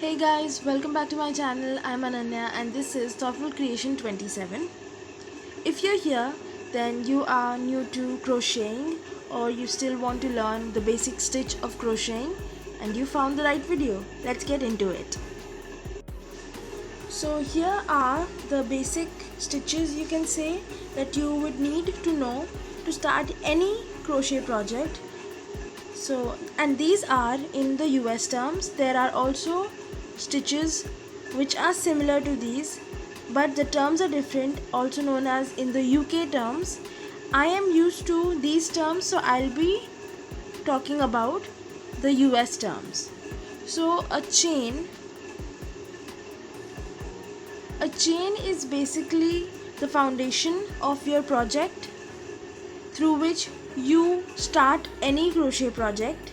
Hey guys, welcome back to my channel. I'm Ananya and this is Treble Creation 27. If you're here, then you are new to crocheting or you still want to learn the basic stitch of crocheting and you found the right video. Let's get into it. So here are the basic stitches you can say that you would need to know to start any crochet project. And these are in the US terms. There are also stitches which are similar to these, but the terms are different, also known as in the UK terms. I am used to these terms, so I'll be talking about the US terms. So a chain is basically the foundation of your project through which you start any crochet project.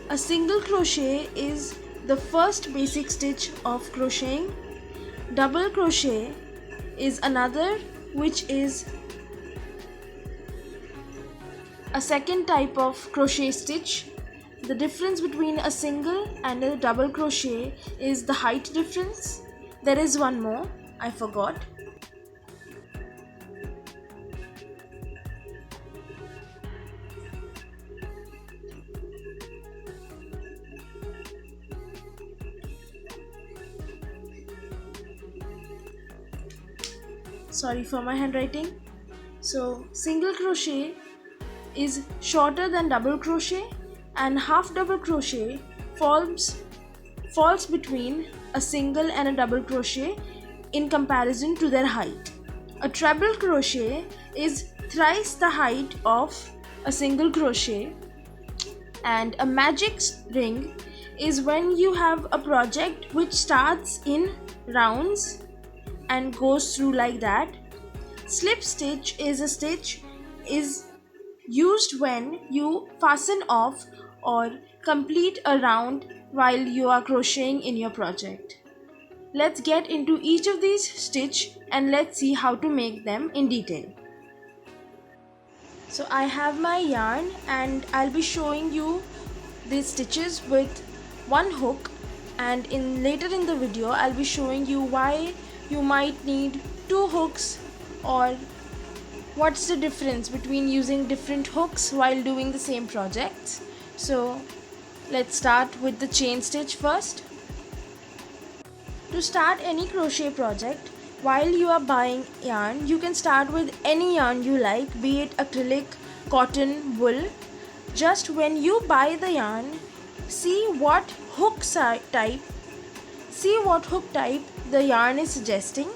A single crochet is the first basic stitch of crocheting. Double crochet is another, which is a second type of crochet stitch. The difference between a single and a double crochet is the height difference. There is one more, I forgot. Sorry for my handwriting. So single crochet is shorter than double crochet, and half double crochet falls between a single and a double crochet in comparison to their height. A treble crochet is thrice the height of a single crochet, and a magic ring is when you have a project which starts in rounds and goes through like that. Slip stitch is a stitch is used when you fasten off or complete a round while you are crocheting in your project. Let's get into each of these stitch and let's see how to make them in detail. So I have my yarn and I'll be showing you these stitches with one hook, and later in the video I'll be showing you why you might need two hooks or what's the difference between using different hooks while doing the same projects. So let's start with the chain stitch first. To start any crochet project, while you are buying yarn, you can start with any yarn you like, be it acrylic, cotton, wool. Just when you buy the yarn, see what hook type the yarn is suggesting,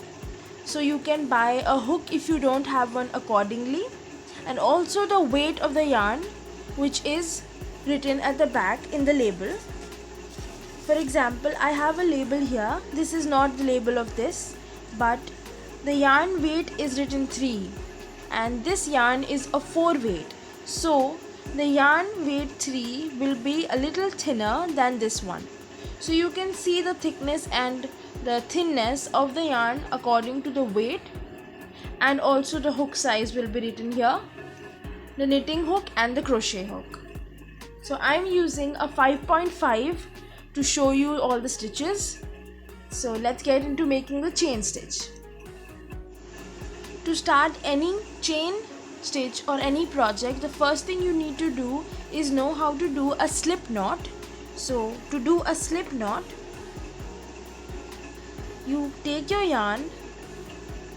so you can buy a hook if you don't have one accordingly, and also the weight of the yarn, which is written at the back in the label. For example, I have a label here. This is not the label of this, but the yarn weight is written 3 and this yarn is a 4 weight, so the yarn weight 3 will be a little thinner than this one. So you can see the thickness and the thinness of the yarn according to the weight, and also the hook size will be written here, the knitting hook and the crochet hook. So I'm using a 5.5 to show you all the stitches. So let's get into making the chain stitch. To start any chain stitch or any project, the first thing you need to do is know how to do a slip knot. So to do a slip knot, you take your yarn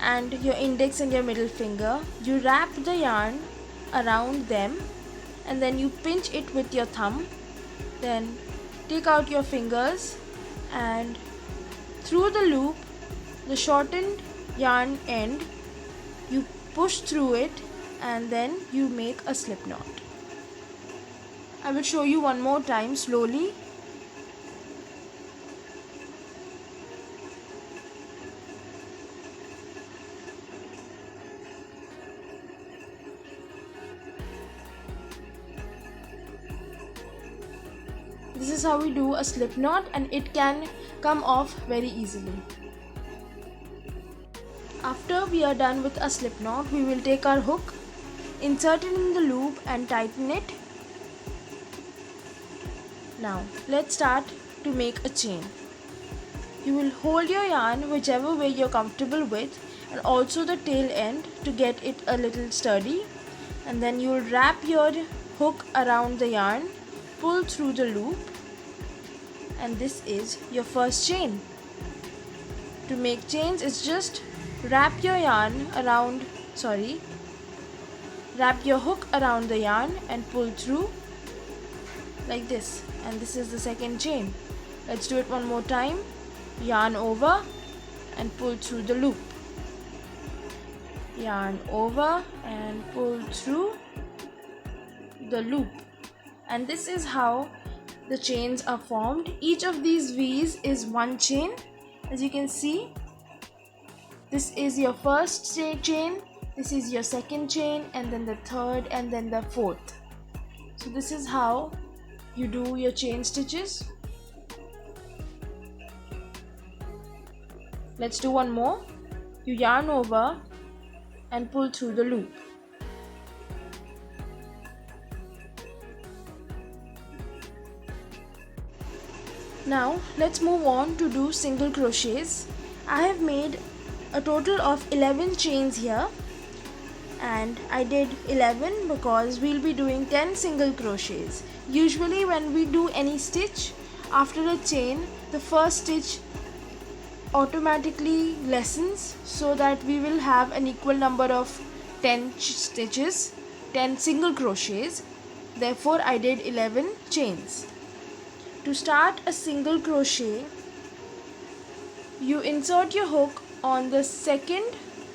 and your index and your middle finger, you wrap the yarn around them and then you pinch it with your thumb, then take out your fingers and through the loop, the shortened yarn end, you push through it and then you make a slip knot. I will show you one more time slowly. This is how we do a slip knot, and it can come off very easily. After we are done with a slip knot, we will take our hook, insert it in the loop and tighten it. Now let's start to make a chain. You will hold your yarn whichever way you're comfortable with, and also the tail end to get it a little sturdy. And then you will wrap your hook around the yarn, pull through the loop, and this is your first chain. To make chains, it's just wrap your hook around the yarn and pull through like this, and this is the second chain. Let's do it one more time. Yarn over and pull through the loop. Yarn over and pull through the loop, and this is how the chains are formed. Each of these V's is one chain. As you can see, this is your first chain, this is your second chain, and then the third, and then the fourth. So this is how you do your chain stitches. Let's do one more. You yarn over and pull through the loop. Now let's move on to do single crochets. I have made a total of 11 chains here, and I did 11 because we'll be doing 10 single crochets. Usually when we do any stitch after a chain, the first stitch automatically lessens so that we will have an equal number of 10 stitches, 10 single crochets. Therefore I did 11 chains. To start a single crochet, you insert your hook on the second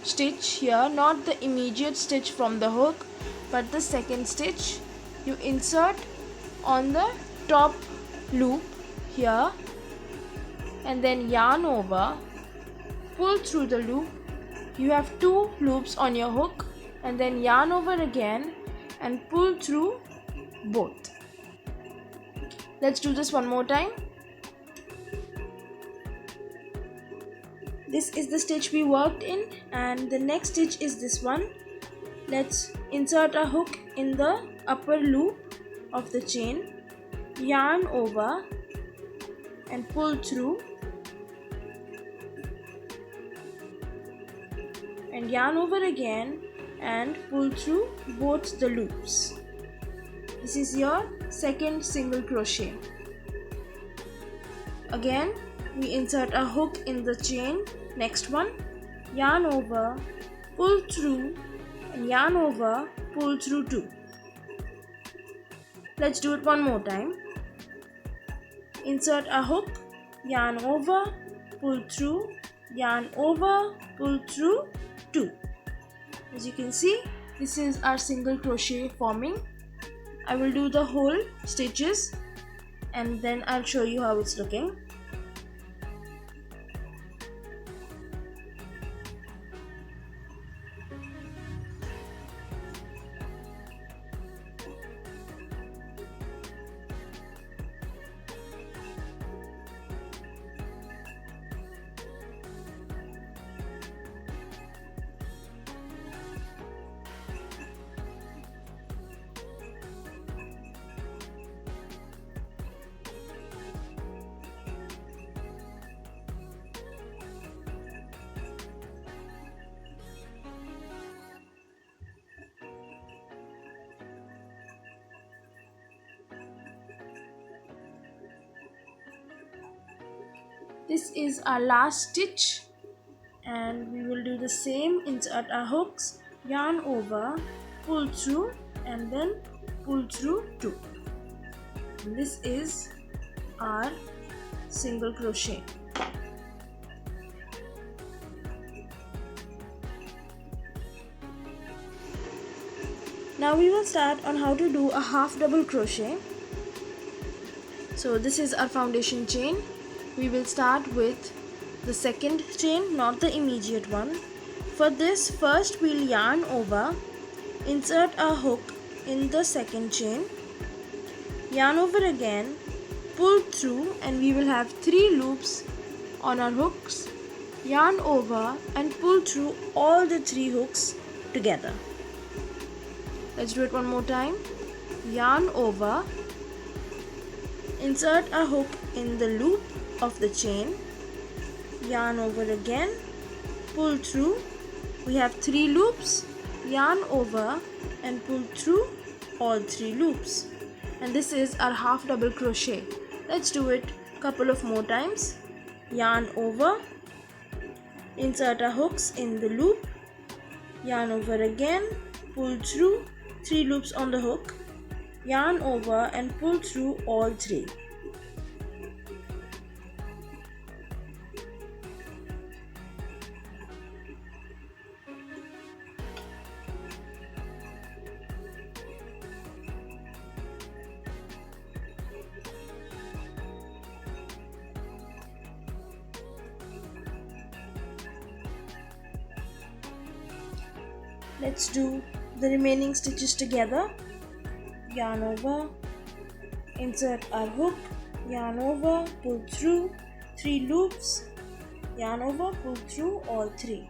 stitch here, not the immediate stitch from the hook, but the second stitch. You insert on the top loop here, and then yarn over, pull through the loop. You have 2 loops on your hook, and then yarn over again and pull through both. Let's do this one more time. This is the stitch we worked in, and the next stitch is this one. Let's insert a hook in the upper loop of the chain, yarn over and pull through, and yarn over again and pull through both the loops. This is your second single crochet. Again, we insert a hook in the chain, next one, yarn over, pull through, and yarn over, pull through 2. Let's do it one more time. Insert a hook, yarn over, pull through, yarn over, pull through 2. As you can see, this is our single crochet forming. I will do the whole stitches and then I'll show you how it's looking. This is our last stitch, and we will do the same. Insert our hooks, yarn over, pull through, and then pull through 2. And this is our single crochet. Now we will start on how to do a half double crochet. So this is our foundation chain. We will start with the second chain, not the immediate one. For this, first we'll yarn over, insert our hook in the second chain, yarn over again, pull through, and we will have 3 loops on our hooks, yarn over and pull through all the 3 hooks together. Let's do it one more time. Yarn over, insert a hook in the loop of the chain, yarn over again, pull through. We have 3 loops, yarn over and pull through all 3 loops. And this is our half double crochet. Let's do it couple of more times. Yarn over, insert our hooks in the loop, yarn over again, pull through 3 loops on the hook, yarn over and pull through all 3. Let's do the remaining stitches together. Yarn over, insert our hook, yarn over, pull through 3 loops, yarn over, pull through all 3.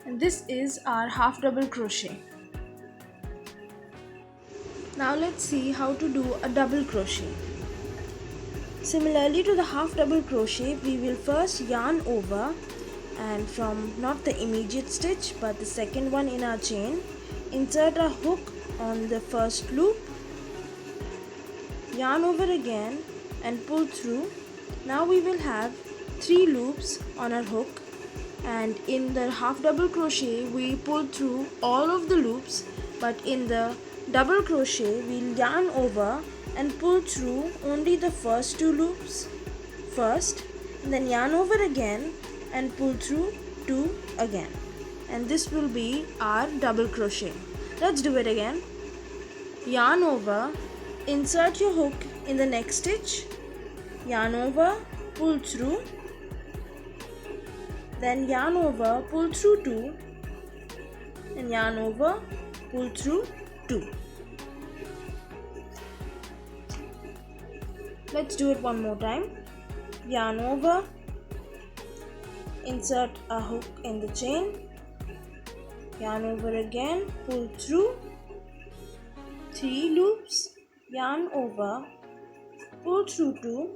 And this is our half double crochet. Now let's see how to do a double crochet. Similarly to the half double crochet, we will first yarn over, and from not the immediate stitch but the second one in our chain, insert a hook on the first loop, yarn over again and pull through. Now we will have 3 loops on our hook, and in the half double crochet we pull through all of the loops, but in the double crochet we'll yarn over and pull through only the first 2 loops first, and then yarn over again and pull through 2 again, and this will be our double crochet. Let's do it again. Yarn over, insert your hook in the next stitch, yarn over, pull through, then yarn over, pull through 2, and yarn over, pull through 2. Let's do it one more time. Yarn over, insert a hook in the chain, yarn over again, pull through 3 loops, yarn over, pull through 2,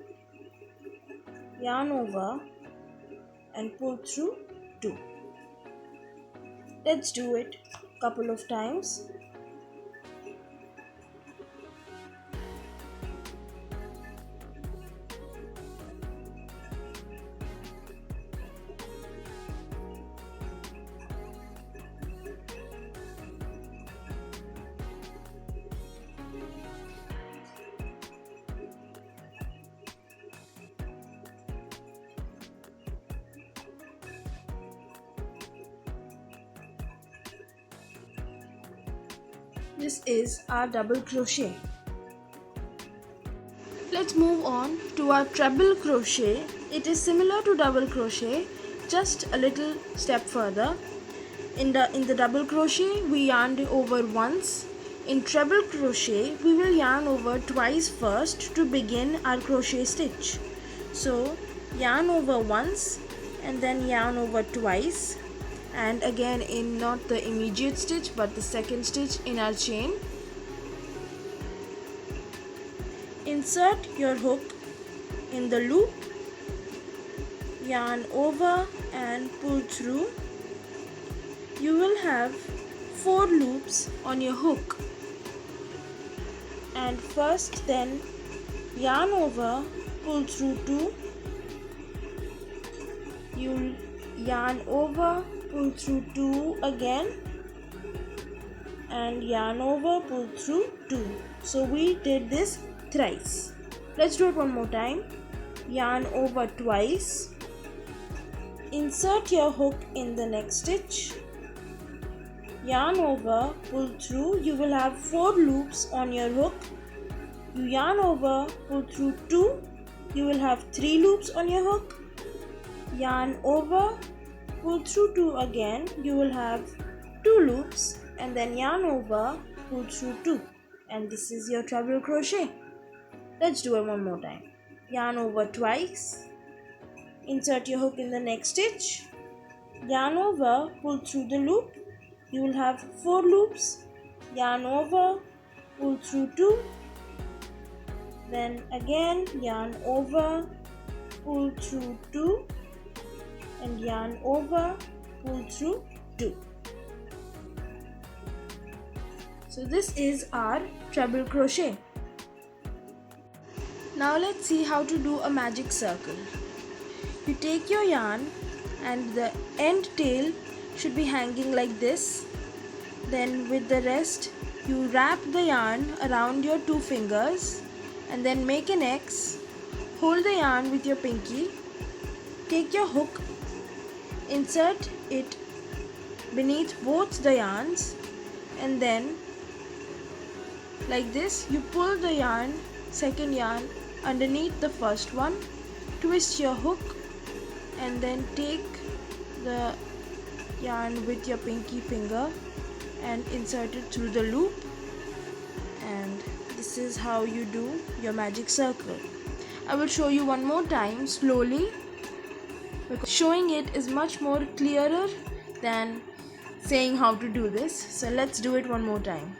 yarn over and pull through 2. Let's do it couple of times. This is our double crochet. Let's move on to our treble crochet. It is similar to double crochet, just a little step further. In the double crochet we yarned over once. In treble crochet we will yarn over twice first to begin our crochet stitch. So yarn over once and then yarn over twice, and again in not the immediate stitch but the second stitch in our chain. Insert your hook in the loop, yarn over and pull through. You will have 4 loops on your hook, and first then yarn over, pull through 2, you'll yarn over, pull through 2 again, and yarn over, pull through 2. So we did this thrice. Let's do it one more time. Yarn over twice, insert your hook in the next stitch, yarn over, pull through. You will have 4 loops on your hook. You yarn over, pull through 2. You will have 3 loops on your hook. Yarn over, pull through 2 again. You will have 2 loops, and then yarn over, pull through 2, and this is your treble crochet. Let's do it one more time. Yarn over twice, insert your hook in the next stitch, yarn over, pull through the loop. You will have 4 loops. Yarn over, pull through 2, then again yarn over, pull through 2, and yarn over, pull through 2. So this is our treble crochet. Now let's see how to do a magic circle. You take your yarn and the end tail should be hanging like this. Then with the rest you wrap the yarn around your 2 fingers and then make an X. Hold the yarn with your pinky. Take your hook, insert it beneath both the yarns, and then like this you pull the yarn, second yarn, underneath the first one, twist your hook, and then take the yarn with your pinky finger and insert it through the loop, and this is how you do your magic circle. I will show you one more time slowly, because showing it is much more clearer than saying how to do this. So let's do it one more time.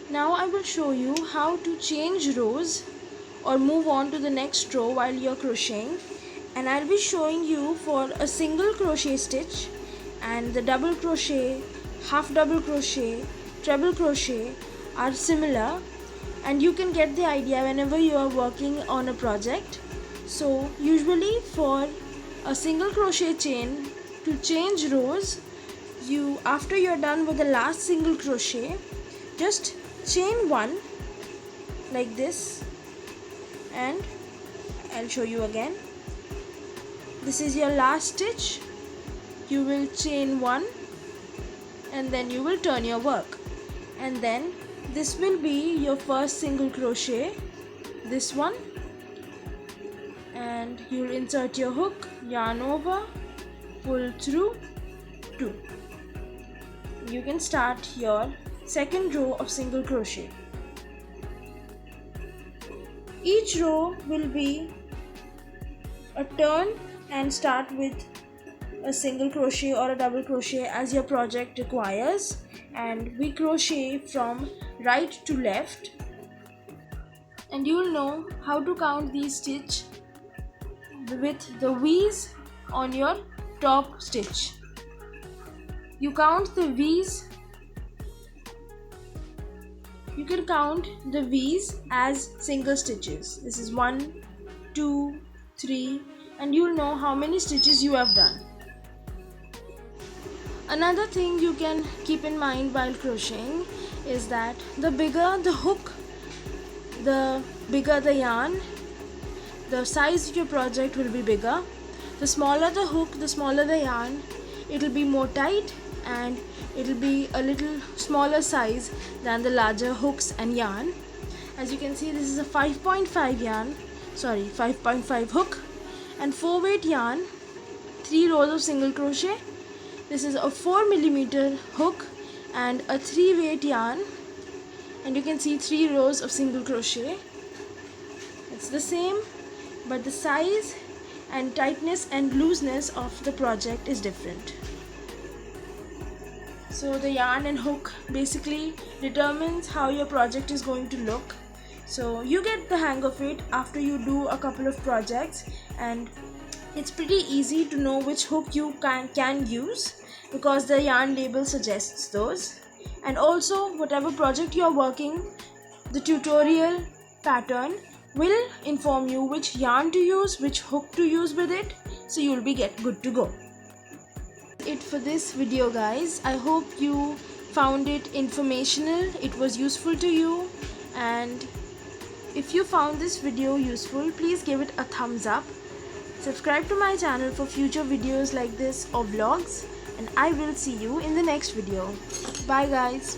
Now I will show you how to change rows or move on to the next row while you're crocheting, and I'll be showing you for a single crochet stitch, and the double crochet, half double crochet, treble crochet are similar, and you can get the idea whenever you are working on a project. So usually for a single crochet chain, to change rows, after you're done with the last single crochet, just chain 1 like this, and I'll show you again. This is your last stitch. You will chain 1 and then you will turn your work, and then this will be your first single crochet, this one, and you'll insert your hook, yarn over, pull through 2. You can start your second row of single crochet. Each row will be a turn and start with a single crochet or a double crochet as your project requires, and we crochet from right to left, and you will know how to count these stitches with the V's on your top stitch. You count the V's. You can count the V's as single stitches. This is 1, 2, 3, and you'll know how many stitches you have done. Another thing you can keep in mind while crocheting is that the bigger the hook, the bigger the yarn, the size of your project will be bigger. The smaller the hook, the smaller the yarn, it will be more tight, and it will be a little smaller size than the larger hooks and yarn. As you can see, this is a 5.5 hook, and 4 weight yarn, 3 rows of single crochet. This is a 4mm hook and a 3 weight yarn, and you can see 3 rows of single crochet. It's the same, but the size and tightness and looseness of the project is different. So the yarn and hook basically determines how your project is going to look. So you get the hang of it after you do a couple of projects, and it's pretty easy to know which hook you can use because the yarn label suggests those. And also, whatever project you're working, the tutorial pattern will inform you which yarn to use, which hook to use with it, so you'll be good to go. It for this video, guys. I hope you found it informational, it was useful to you, and if you found this video useful, please give it a thumbs up. Subscribe to my channel for future videos like this or vlogs, and I will see you in the next video. Bye guys.